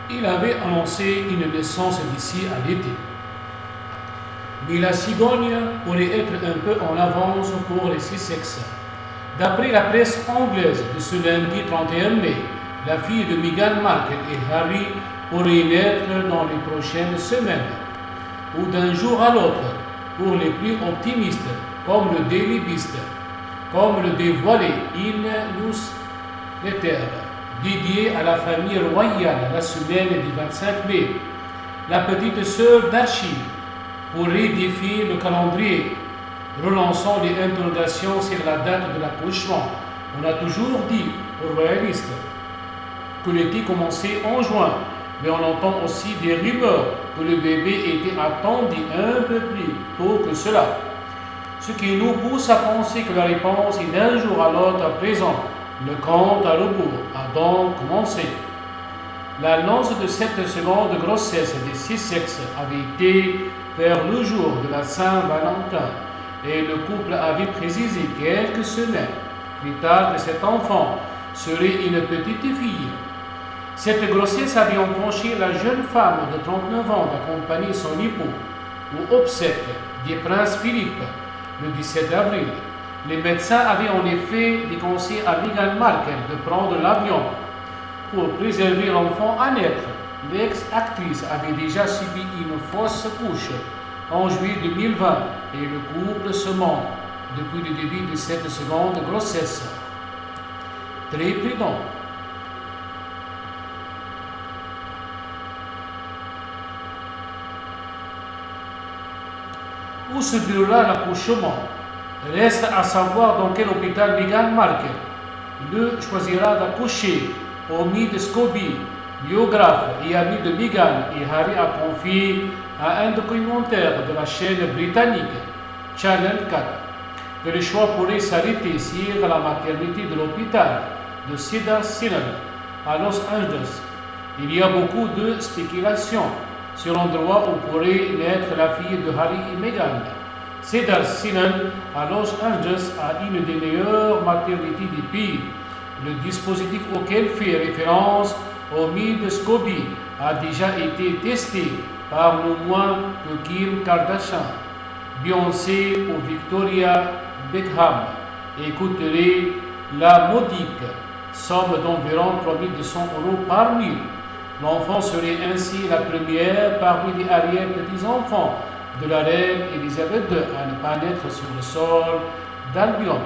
Il avait annoncé une naissance d'ici à l'été. Mais la cigogne pourrait être un peu en avance pour les Sussex. D'après la presse anglaise de ce lundi 31 mai, la fille de Meghan Markle et Harry pourrait naître dans les prochaines semaines, ou d'un jour à l'autre, pour les plus optimistes, comme le Daily Beast, comme le dévoilait In Newsletter, dédié à la famille royale la semaine du 25 mai. La petite sœur d'Archie pourrait défier le calendrier, relançant les interrogations sur la date de l'accouchement. On a toujours dit aux royalistes que l'été commençait en juin, mais on entend aussi des rumeurs que le bébé était attendu un peu plus tôt que cela. Ce qui nous pousse à penser que la réponse est d'un jour à l'autre à présent. Le compte à rebours a donc commencé. L'annonce de cette seconde grossesse des Sussex avait été vers le jour de la Saint-Valentin et le couple avait précisé quelques semaines plus tard que cet enfant serait une petite fille. Cette grossesse avait empêché la jeune femme de 39 ans d'accompagner son époux aux obsèques du prince Philippe le 17 avril. Les médecins avaient en effet déconseillé à Meghan Markle de prendre l'avion pour préserver l'enfant à naître. L'ex-actrice avait déjà subi une fausse couche en juillet 2020 et le couple se ment depuis le début de cette seconde grossesse. Très prudent. Où se déroulera l'accouchement? Reste à savoir dans quel hôpital Meghan Markle choisira d'accoucher. Omid Scobie, biographe et ami de Meghan et Harry, a confié à un documentaire de la chaîne britannique Channel 4 que le choix pourrait s'arrêter sur la maternité de l'hôpital de Cedar Sinai à Los Angeles. Il y a beaucoup de spéculations sur l'endroit où pourrait naître la fille de Harry et Meghan. Cedar Sinai à Los Angeles a une des meilleures maternités du pays. Le dispositif auquel fait référence Omid Scobie a déjà été testé par no moins que Kim Kardashian, Beyoncé ou Victoria Beckham et coûterait la modique somme d'environ 3200 € par nuit. L'enfant serait ainsi la première parmi les arrière-petits-enfants de la reine Elisabeth II à ne pas naître sur le sol d'Albion.